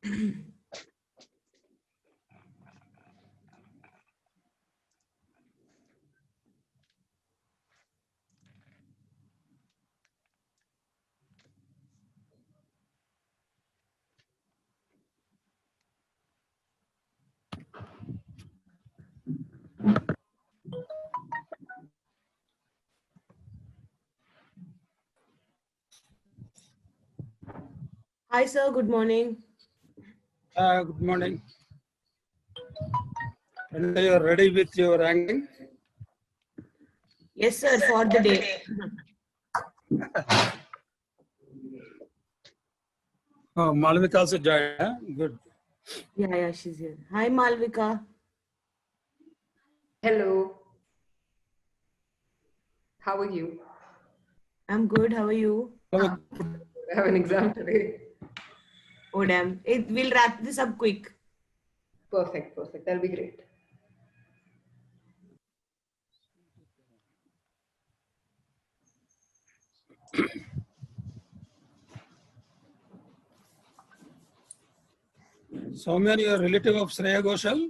Hi, sir. Good morning. Good morning. And you are ready with your ranking? Yes, sir, for the day. Oh, Malvika also joined. Huh? Good. Yeah, she's here. Hi, Malvika. Hello. How are you? I'm good. How are you? I have an exam today. Oh, damn. We'll wrap this up quick. Perfect. That'll be great. Soumya, you are a relative of Shreya Ghoshal?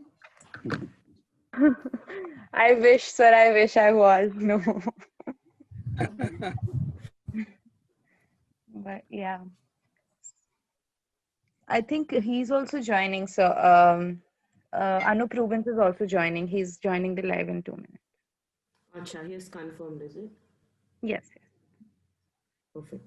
I wish, sir, I wish I was. No. But yeah. I think he's also joining. So Anup Rubens is also joining. He's joining the live in 2 minutes. Acha, he has confirmed, is it? Yes. Perfect.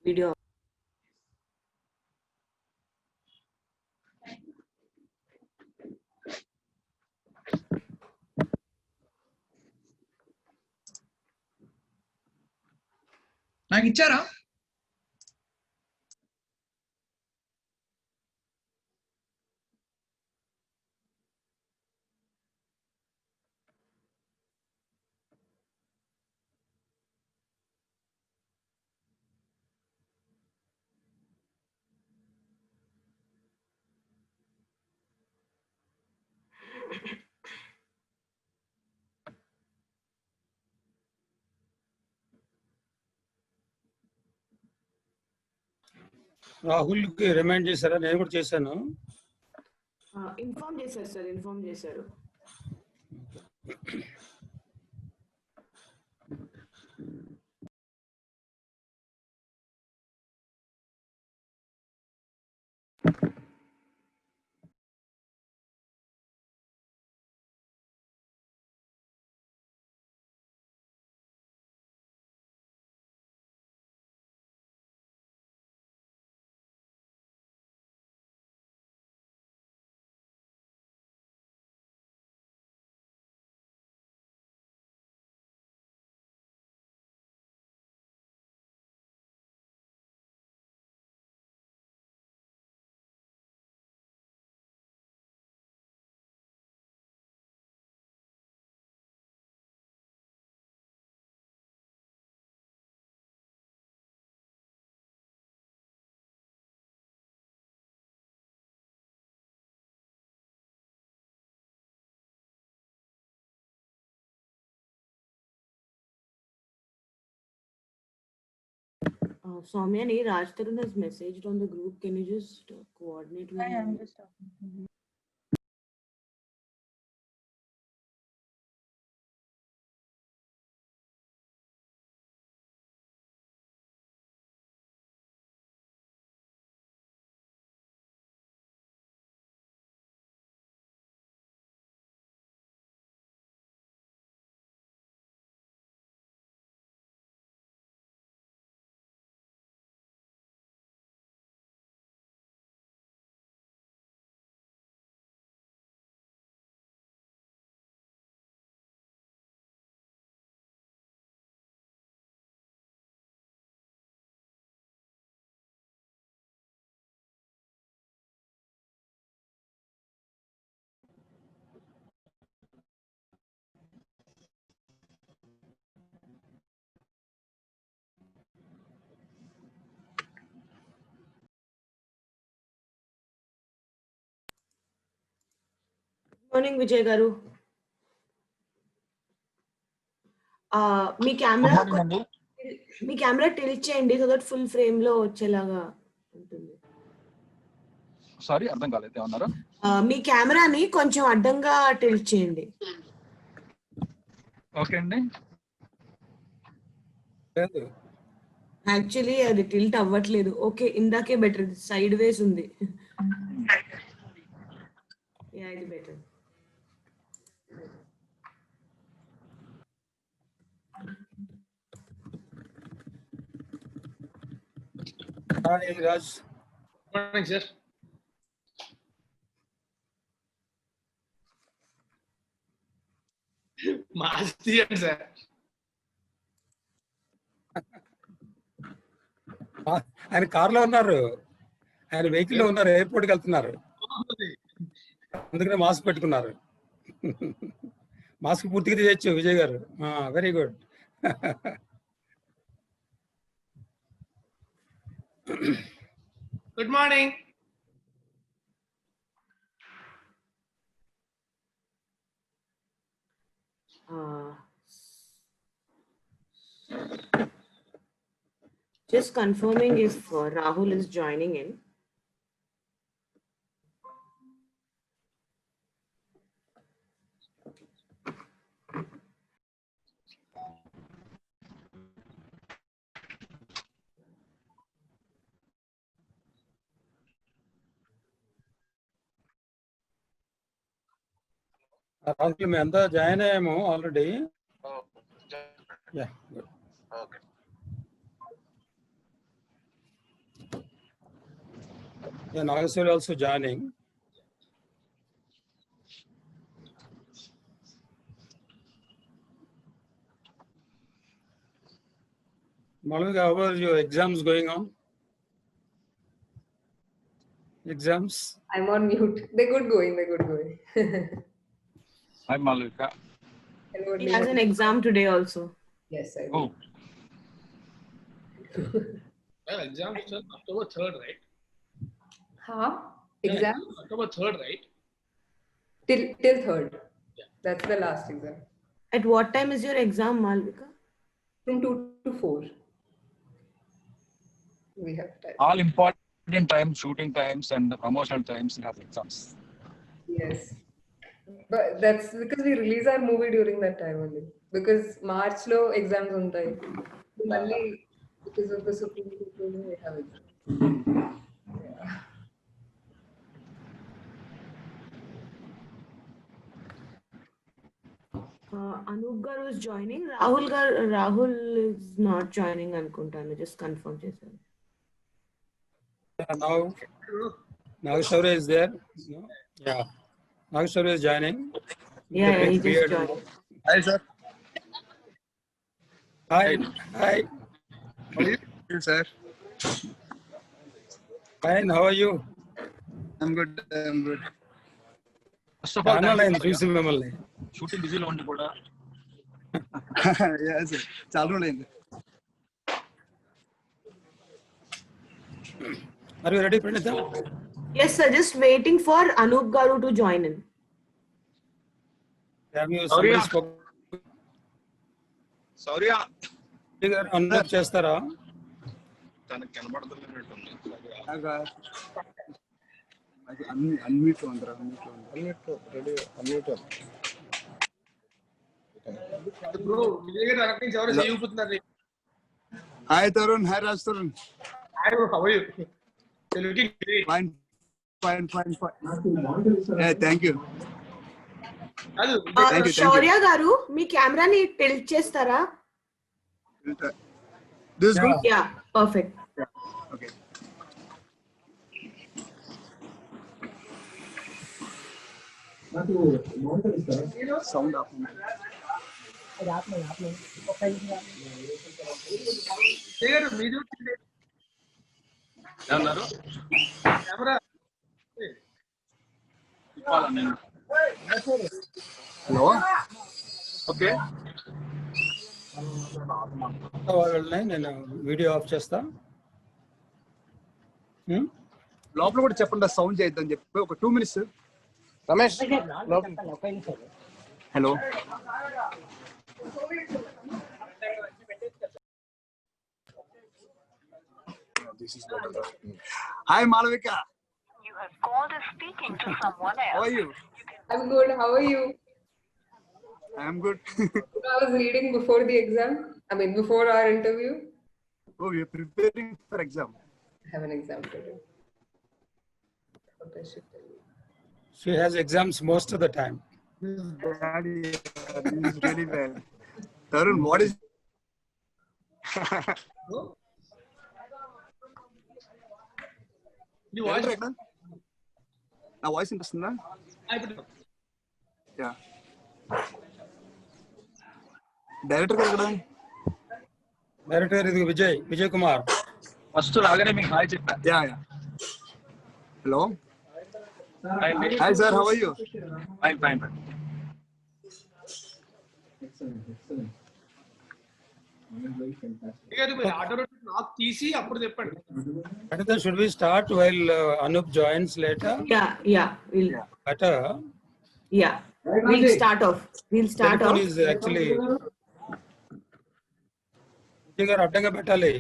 Video. నాకు ఇచ్చారా రాహుల్కి remind చేశారా? నేను కూడా చేశాను. Inform చేశారు sir, inform చేశారు. Soumya, Raj Tarun has messaged on the group. Can you just coordinate with I am him? just talking. morning, Vijay Garu. Me camera tilt చేయండి so that full frame లో వచ్చేలాగా ఉంటుంది. Sorry అర్థం కాలేదు ఏమన్నారు? మీ కెమెరాని కొంచెం అడ్డంగా టిల్ట్ చేయండి. ఓకే అండి. యాక్చువల్లీ అది టిల్ట్ అవ్వట్లేదు. ఓకే, ఇందాకే బెటర్, సైడ్ వేస్ ఉంది. ఇది better. Hi, Raj. Good morning, sir. Mask తీయండి సార్. ఆయన కార్లో ఉన్నారు, ఆయన వెహికల్ లో ఉన్నారు, ఎయిర్పోర్ట్ కి వెళ్తున్నారు, అందుకనే మాస్క్ పెట్టుకున్నారు. మాస్క్ పూర్తిగా తీయచ్చు విజయ్ గారు. Very good. Good morning. Just confirming if Rahul is joining in. Rahul మేము అంతా జాయిన్ అయ్యాము already. Nagaswari also joining. Malavika, how are your exams going on? Exams? I'm on mute. They're good going. Hi Malavika. Hello. He has an exam today also. Yes, I do. Oh, Well, exam is October 3rd, right? Huh? Exam? October 3rd, right? Till 3rd. Yeah. That's the last exam. At what time is your exam, Malvika? From 2 to 4. We have time. all important times, shooting times and the promotional times we have exams. Yes. But that's because we release our movie during that time only. Because March lo exams untai. Only because of the Supreme Court ruling we have exams. Yeah. Anup garu is joining. Rahul is not joining అనుకుంటాను. Just confirm చేశాను. Now Nagaswari is there. No? Yeah. Nagaswari is joining. Yeah, The he big just beard. joined. Hi sir. Hi. How are you sir? Fine. How are you? I'm good. First of all, Online చూసి మిమ్మల్ని. Shooting బిజీలో ఉండి కూడా yes చాలా రోజులైంది. Are you ready, Pranita? Yes, sir. Just waiting for Anup garu to join in. Have you somebody spoke? Sourya Anup చేస్తారా? తనకు కనబడుతున్నట్టుంది. Unmute అందరూ Bro, Vijay garu అక్కడి నుంచి ఎవరు చేయబోతున్నారు? Hi Tarun, hi Raj Tarun. Hi bro, how are you? You're looking great. Fine. Thank you. కాదు, Thank you. శౌర్య గారు మీ కెమెరాని టిల్ట్ చేస్తారా? This good. Yeah, perfect. Okay. Sound of. Vijay garu మీరు ఏమన్నారు? కెమెరా ఇవ్వాలా నేను? హలో. ఓకే. వాళ్ళని నేను వీడియో ఆఫ్ చేస్తా. లోపల కూడా చెప్పండి, సౌండ్ చేయొద్దని చెప్పి ఒక 2 minutes. Ramesh Hello. This is better. Hi, Malavika. You have called is speaking to someone else. How are you? I'm good. How are you? I am good. I was reading before the exam. I mean, before our interview. Oh, we are preparing for exam. I have an exam today. What I should tell you. She has exams most of the time. This is bad. This is really bad. Tarun, what is? నీ voice నా voice వినిపిస్తుందా? Yeah. Director గారు కదా? Director ఇది Vijay Kumar. First రాగానే మీకు hi చెప్పా. Yeah. Hello. Hi sir, how are you? Fine. నాకు తీసి అప్పుడు చెప్పండి. Better should we start while Anup joins later? Yeah. Better. Yeah. We'll start off. Telephone is actually. Vijay గారు అడ్డంగా పెట్టాలి.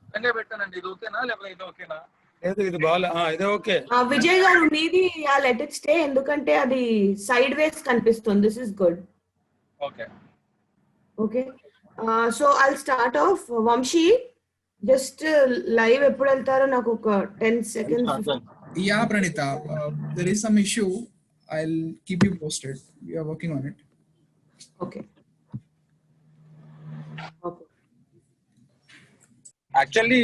అడ్డంగా పెట్టానండి. ఇది ఓకేనా లేకపోతే ఇది ఓకేనా? లేదు ఇది బాగా ఇదే ఓకే. విజయ్ గారు మీది లెట్ ఇట్ స్టే, ఎందుకంటే అది సైడ్ వేస్ కనిపిస్తుంది. This is good. Okay. So I'll start off. Vamshi just live ఎప్పుడు వెళ్తారో నాకు ఒక 10 seconds. Yeah, Pranita, there is some issue. I'll keep you posted. We are working on it. Okay. Actually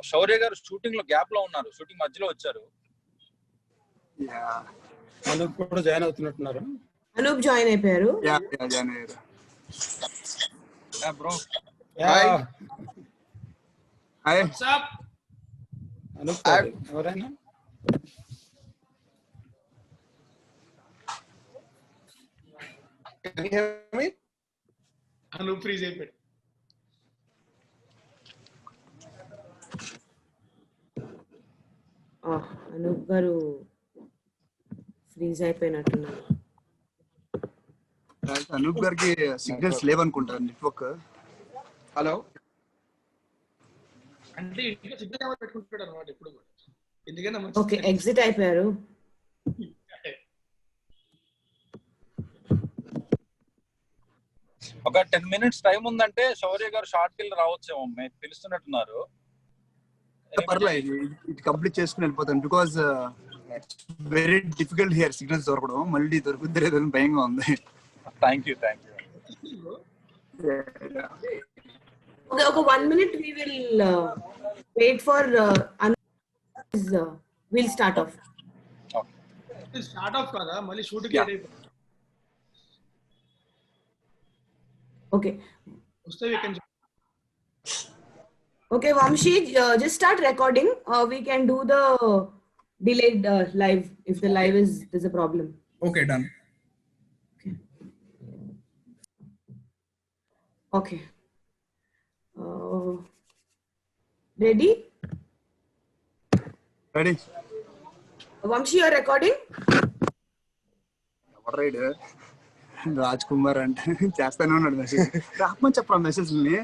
Shaurya గారు shooting లో gap లో ఉన్నారు. Shooting మధ్యలో వచ్చారు. యా. అనూప్ కూడా జాయిన్ అవుతున్నట్టున్నారు. అనూప్ జాయిన్ అయిపోయారు. యా, జాయిన్ అయ్యారు. బ్రో. హాయ్. వాట్సాప్ అనూప్ ఎవరైనా నువ్వు ఫ్రీజ్ అయిపోయాడు. అనూప్ గారు ఫ్రీజ్ అయిపోయినట్టున్నారు. అనూప్ గారికి సిగ్నల్స్ లేవనుకుంటారు, నెట్వర్క్. హలో అంటే ఇంట్లో సిగ్నల్ ఎవరు పెట్టుకుంటాడు అనమాట ఇప్పుడు కూడా. ఎందుకన్నా ఓకే, ఎగ్జిట్ అయిపోయారు. ఒక 10 minutes టైం ఉందంటే శౌర్య గారు షార్ట్ కిల్ రావచ్చేమో, మీరు పిలుస్తున్నట్టున్నారు. పర్లేదు, ఇది కంప్లీట్ చేసుకుని వెళ్ళిపోతాను. Because very difficult here signals దొరకడం. మళ్ళీ దొరుకుద్ది లేదని భయంగా ఉంది. Thank you. Okay, 1 minute we will wait for we'll start off. Start of కదా, మళ్ళీ షూటింగ్ లేట్ అయిపోతుంది. Okay. వస్తే we can. Okay, Vamshi, just start recording. We can do the delayed live if the live there's a problem. Okay, done. Okay. Ready? Ready. Vamshi, you're recording? ఎవరు ride? Raj Kumar అంటే చేస్తానే ఉన్నాడు message. రామని చెప్పరా మెసేజ్ని,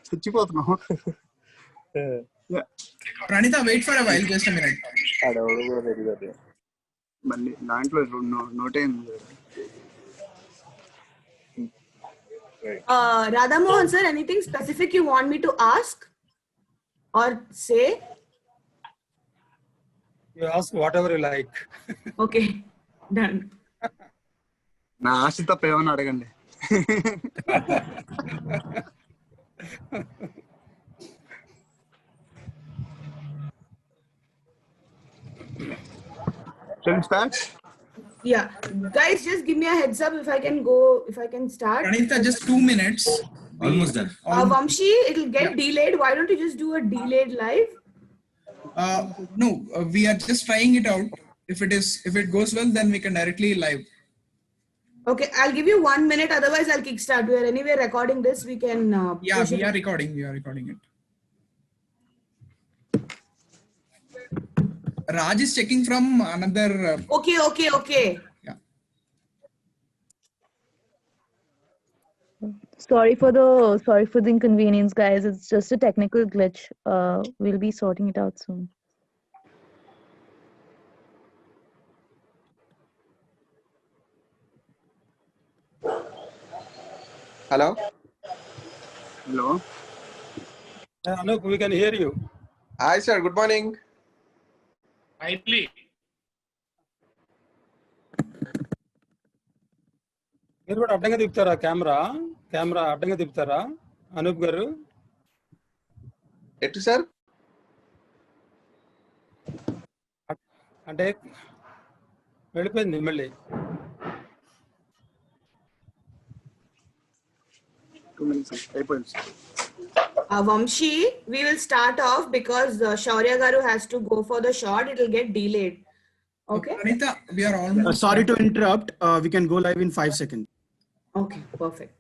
చచ్చిపోతున్నాం. Pranita, wait for a while, just a minute. మళ్ళీ దాంట్లో నోటే Radha Mohan sir, anything specific you want me to ask or say? You ask whatever you like. Okay, done. నా ఆశ తప్ప ఏమన్నా అడగండి. Yeah, guys, just give me a heads up if I can start. Pranita, just 2 minutes. Almost done. Vamshi, it'll get delayed. Why don't you just do a delayed live? No, we are just trying it out. If it goes well, then we can directly live. Okay, I'll give you 1 minute. Otherwise, I'll kickstart. We are anyway recording this. We can. Yeah, we are recording. We are recording it. Raj is checking from another. Okay. Yeah. Sorry for the inconvenience, guys. It's just a technical glitch. We'll be sorting it out soon. Hello. Hello. Anup, we can hear you. Hi, sir. Good morning. Finally. మీరు కూడా అడ్డంగా తిప్పుతారా camera అడ్డంగా తిప్పుతారా అనూప్ గారు? ఎటు sir? అంటే వెళ్ళిపోయింది మళ్ళీ. 2 minutes అయిపోయింది. Vamshi, we will start off because Shaurya Garu has to go for the shot. It will get delayed. Okay? Pranita, we are almost. Sorry to interrupt. We can go live in 5 seconds. Okay, perfect.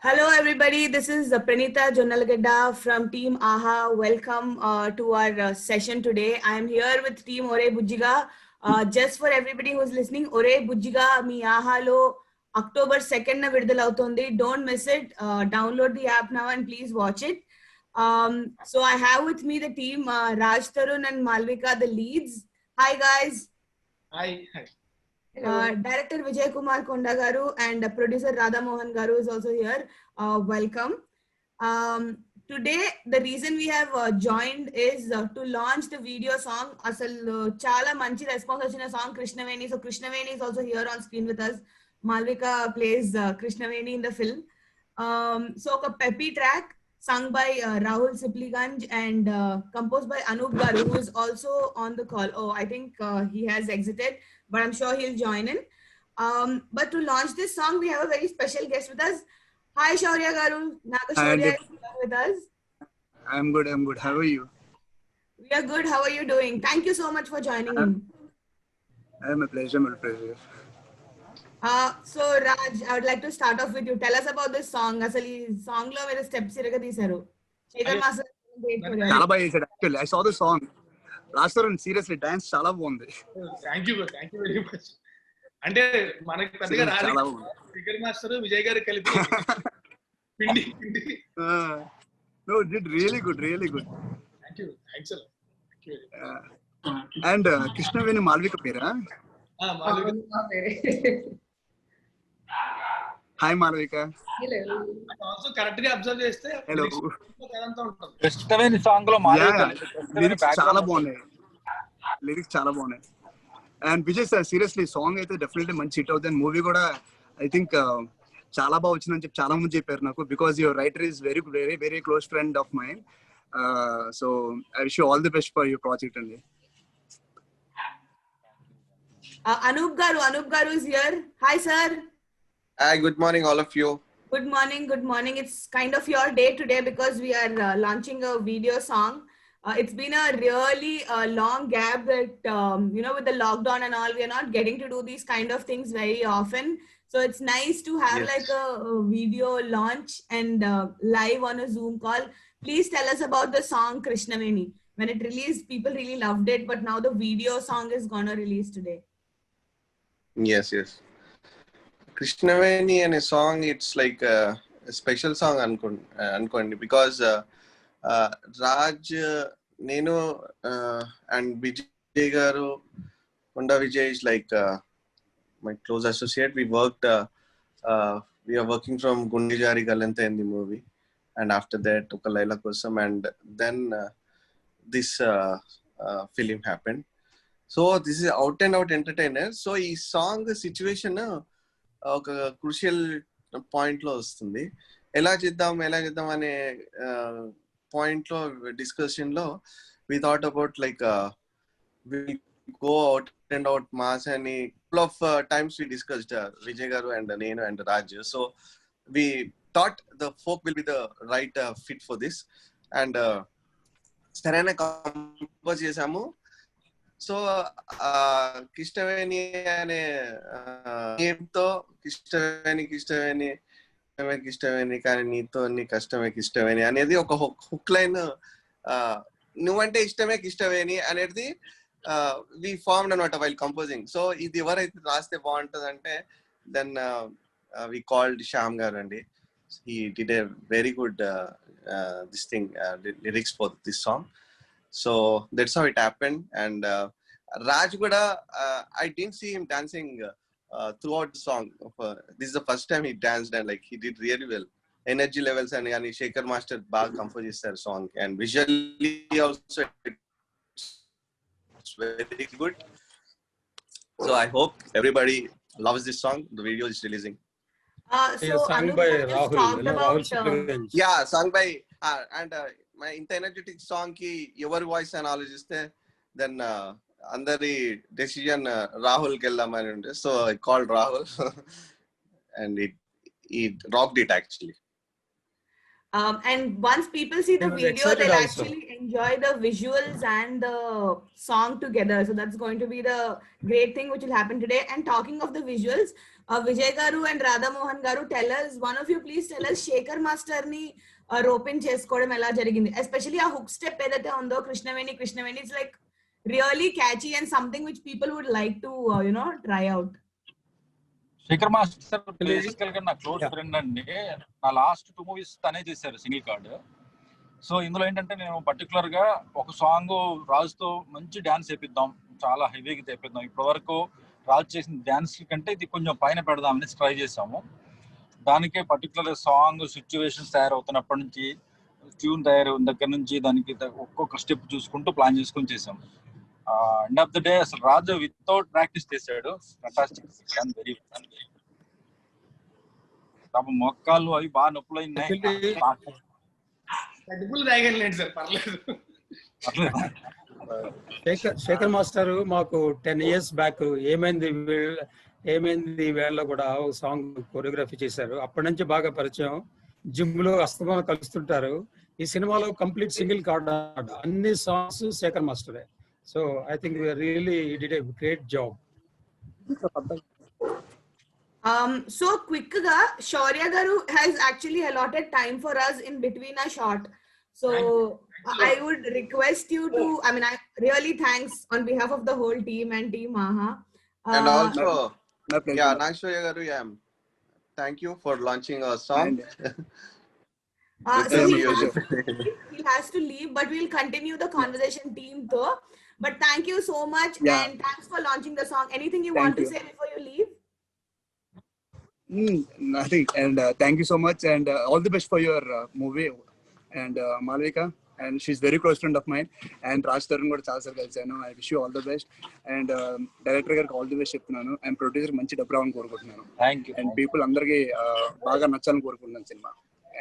Hello, everybody. This is Pranita Jonalgedda from Team AHA. Welcome to our session today. I am here with Team Ore Bujjiga. Just for everybody who's listening, Ore Bujjiga mi AHA lo October 2nd na vidudalautundi. Don't miss it. Download the app now and please watch it. So I have with me the team Raj Tarun and Malvika, the leads. Hi, guys. Hi. Director Vijay Kumar Konda Garu and producer Radha Mohan Garu is also here. Welcome. Today, the reason we have joined is to launch the video song. Asal chala manchi response vachina song Krishnaveni. So Krishnaveni is also here on screen with us. Malvika plays Krishnaveni in the film. So a peppy track sung by Rahul Sipliganj and composed by Anup Garu, who is also on the call. Oh, I think he has exited, but I'm sure he'll join in. But to launch this song, we have a very special guest with us. Hi, Shaurya Garu. Nagashaurya is here with us. I'm good. How are you? We are good. How are you doing? Thank you so much for joining in. I'm a pleasure. So Raj, I would like to start off with you. Tell us about this song. Asali song lo mere steps iraga teesaru. Chetan Master చాలా బాగా చేశాడు. Actually, I saw the song. Last year, seriously, dance చాలా బాగుంది. Thank you very much. అంటే మనకి పెద్దగా రాదు. Figure master Vijay గారు కలిపి పిండి. No, did really good. Thank you. Thanks అలా. And Krishnaveni Malvika para? Hi Malavika. Correct గా అబ్జర్వ్ చేస్తే హలో. కృష్ణవేణి సాంగ్ లో లిరిక్స్ చాలా బాగున్నాయి. And Vijay sir seriously song అయితే డెఫినెట్లీ మంచి హిట్ అవుతుంది. మూవీ కూడా ఐ థింక్ చాలా బాగా వచ్చిందని చెప్పి చాలా మంది చెప్పారు నాకు. Because your writer is very very very close friend of mind. So I wish you all the best for your project అండి. Anup Garu is here. Hi, sir. Hi, good morning, all of you. Good morning. It's kind of your day today because we are launching a video song. It's been a really long gap that, with the lockdown and all, we are not getting to do these kind of things very often. So it's nice to have like a video launch and live on a Zoom call. Please tell us about the song Krishnaveni. When it released, people really loved it, but now the video song is gonna release today. Yes. Krishnaveni and a song, it's like a special song అనుకోండి because Raj, Nenu and Vijay Garu, Konda Vijay is like my close associate. We are working from Gundi Jari Galante in the movie, and after that Oka Laila Kosam, and then this film happened. So this is out and out entertainer. So ఈ song situation ఒక crucial point లో వస్తుంది. ఎలా చేద్దాం అనే point లో discussion లో we thought about like will go out and out mass అని couple of times we discussed, Vijay Garu and Nenu and Raj. So we thought the folk will be the right fit for this, and సరైన compose చేసాము. So కిష్టవేణి అనే నేమ్తో కిష్టవేణి కానీ నీతో కష్టమే అనేది ఒక hook line, నువ్వంటే ఇష్టమేని అనేది వి ఫార్మ్డ్ అనమాట వైల్ కంపోజింగ్. సో ఇది ఎవరైతే రాస్తే బాగుంటది అంటే దెన్ వి కాల్డ్ శ్యామ్ గారు అండి. He did a very good this thing lyrics for this song. So that's how it happened. And Raj కూడా I didn't see him dancing throughout the song. This is the first time he danced and like he did really well. Energy levels and yani Shekhar Master baga compose చేశారు song, and visually also it's very good. So I hope everybody loves this song. The video is releasing. So sung Anup by just Rahul, talked Rahul about Supriyansh. Yeah, sung by and my ఇంత energetic song కి ఎవరి voice అని ఆలోచిస్తే then అందరి decision Rahul కి వెళ్దామని ఉంటే, so I called Rahul and it rocked it actually. And once people see the I was video, excited they'll also. actually enjoy the visuals and the song together. So that's going to be the great thing which will happen today. And talking of the visuals, Vijay Garu and Radha Mohan Garu, tell us, one of you please tell us Shekhar Master ni rope in chesukodam ela jarigindi, especially a hook step edaithe undo Krishnaveni. It's like really catchy and something which people would like to try out. Shekhar master బేసికల్ గా నా close friend అండి. నా last 2 movies తనే చేశారు single card. So ఇందులో ఏంటంటే నేను పర్టికులర్ గా ఒక సాంగ్ రాజుతో మంచి డాన్స్ చేపిద్దాం, చాలా హెవీగా చేపిద్దాం, ఇప్పటి వరకు రాజు చేసిన డాన్స్ కంటే ఇది కొంచెం పైన పెడదాం అనేసి ట్రై చేసాము. దానికే పర్టికులర్ సాంగ్ సిచ్యువేషన్స్ తయారవుతున్నప్పటి నుంచి ట్యూన్ తయారవుతున్న దగ్గర నుంచి దానికి ఒక్కొక్క స్టెప్ చూసుకుంటూ ప్లాన్ చేసుకొని చేసాము. ఎండ్ ఆఫ్ ద డే అసలు రాజు వితౌట్ ప్రాక్టీస్ చేశాడు. ఫంటాస్టిక్, వెరీ పాపం మొక్కాలు అవి బాగా నొప్పులు అయినాయి. శేఖర్ మాస్టర్ మాకు 10 years బ్యాక్ ఏమైంది వేళలో కూడా ఒక సాంగ్ కొరియోగ్రఫీ చేశారు. అప్పటి నుంచి బాగా పరిచయం. జిమ్ లో అస్తమానం కలుస్తుంటారు. ఈ సినిమాలో కంప్లీట్ సింగిల్ కార్డ్ అన్ని సాంగ్స్ శేఖర్ మాస్టరే. So I think really did a great job. So quick ga Shaurya Garu has actually allotted time for us in between a shot. So I would request you to, I really thanks on behalf of the whole team and team Maha. And also Shaurya Garu, thank you for launching our song. So he has to leave, but we'll continue the conversation team though. But thank you so much, and thanks for launching the song. Anything you want to say before you leave? Nothing. And thank you so much, and all the best for your movie. And Malvika, and she's very close friend of mine. And Raj Tarun kuda chaala saru kalsanu. I wish you all the best. And director gariki all the best cheptunanu. And producer manchi dabba avani korukuntunanu. Thank you. And people andariki baga nachalani korukuntunanu cinema.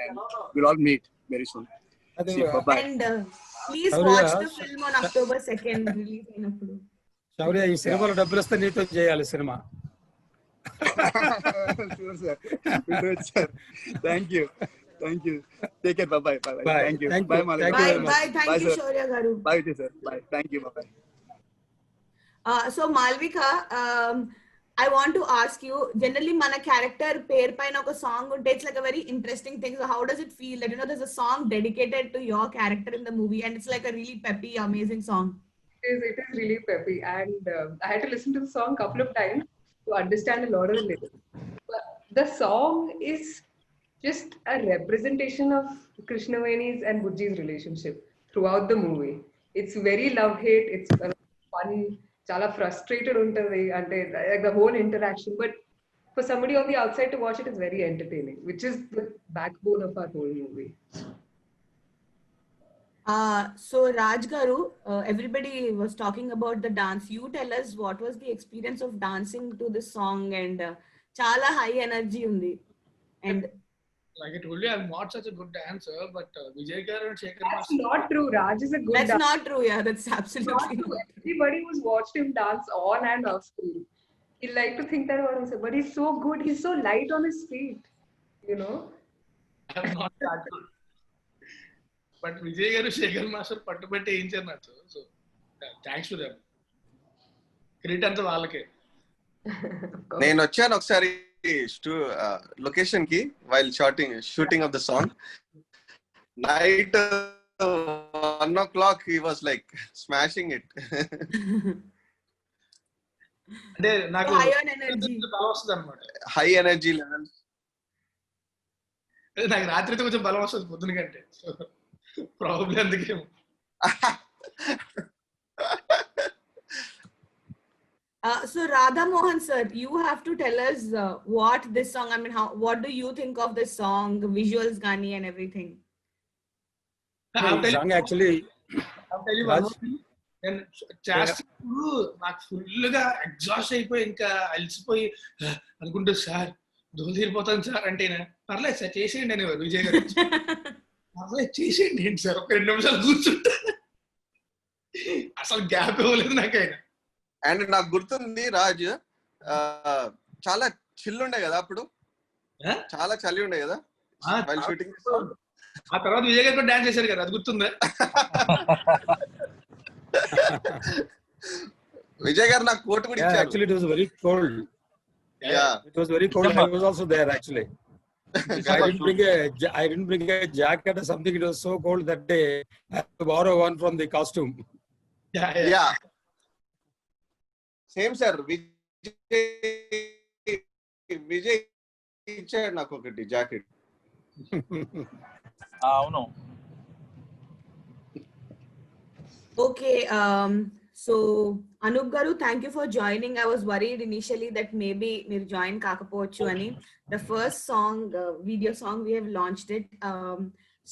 And we'll all meet very soon. Bye. And please watch the film on October 2nd release అయినప్పుడు. శౌర్య, ఈ సినిమాలో డబ్బులు వస్తే నీతో చేయాలి cinema. Sure, sir. We'll do it, sir. Thank you. Take care. Bye. Thank you. Bye, Malika. Bye. Thank you, Shaurya Garu. Bye, sir. Bye. Thank you. Bye. So Malvika, I want to ask you, generally mana character pair paina oka song unte it's like a very interesting thing. So how does it feel that there's a song dedicated to your character in the movie, and it's like a really peppy, amazing song? It is really peppy, and I had to listen to the song a couple of times to understand a lot of the lyrics. But the song is just a representation of Krishnaveni's and Bujji's relationship throughout the movie. It's very love-hate. It's fun. Chala frustrated untadi, ante like the whole interaction. But for somebody on the outside to watch it is very entertaining, which is the backbone of our whole movie. So Raj Garu, everybody was talking about the dance. You tell us what was the experience of dancing to this song, and chala high energy undi. And like I told you, I'm not such a good dancer, but Vijay Garu and Shekhar That's not true. Raj is a good that's dancer. not true. Yeah, that's absolutely Not true. Everybody who's watched him dance on and off screen, he like to think that about himself, but he's so good. He's so light on his feet, I'm not that good. But Vijay గారు Shekhar master పట్టుబట్టి వేయించారు నాకు. So thanks to them. Credit అంతా వాళ్ళకే. నేను వచ్చాను ఒకసారి location కి while shooting of the song. Night 1 o'clock he was like smashing it. అంటే నాకు high on energy. బలం వస్తుంది అనమాట. High energy level. నాకు రాత్రితో కొంచెం బలం వస్తుంది పొద్దున కంటే. సో ప్రాబ్లం అందుకేమో. So Radha Mohan sir, you have to tell us what this song, I mean, what do you think of this song, visuals, Gani and everything? Song actually, నేను చేస్తున్నప్పుడు నాకు ఫుల్ గా ఎగ్జాస్ట్ అయిపోయి ఇంకా అలసిపోయి అనుకుంటూ sir దోలిపోతాను sir అంటే పర్లేదు సార్ చేసేయండి అనేవారు విజయ్ గారు. పర్లేదు చేసేయండి ఏంటి సార్, ఒక 2 నిమిషాలు కూర్చుంటా. అసలు గ్యాప్ ఇవ్వలేదు నాకు ఆయన. అండ్ నాకు గుర్తుంది రాజ్ చాలా చిల్లు ఉండే కదా అప్పుడు, చాలా చలి ఉండే కదా షూటింగ్. ఆ తర్వాత విజయ్ గారు కూడా డాన్స్ చేశారు కదా, అది గుర్తుందా? విజయ్ గారు నాకు కోట్ కూడా ఇచ్చారు. Actually it was very cold. Yeah, it was very cold. I was also there actually. I didn't bring a jacket or something. It was so cold that day. I had to borrow one from the costume. Yeah. Same sir. Vijay ఇచ్చాడు నాకు ఒకటి jacket. అవును. Okay, so Anup garu, thank you for joining. I was worried initially that maybe meer join kakapochu ani. The first song, video song, we have launched it.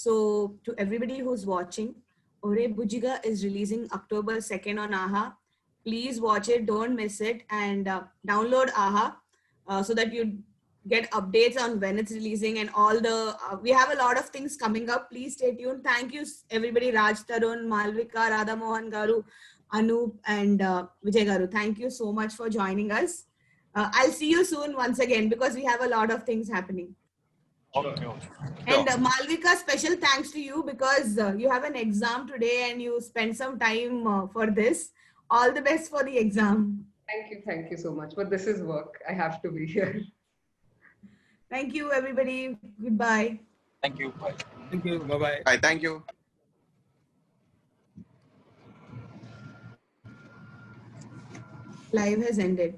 So to everybody who's watching, Ore Bujiga is releasing October 2nd on AHA. Please watch it, don't miss it, and download AHA so that you get updates on when it's releasing and all the we have a lot of things coming up. Please stay tuned. Thank you everybody, Raj, Tarun, Malvika, Radha Mohan garu, Anup and Vijay garu. Thank you so much for joining us. I'll see you soon once again because we have a lot of things happening. Okay. And Malvika, special thanks to you because you have an exam today and you spent some time for this. All the best for the exam. Thank you so much. But this is work. I have to be here. Thank you, everybody. Goodbye. Thank you. Bye. Thank you. Bye-bye. Bye. Thank you. Live has ended.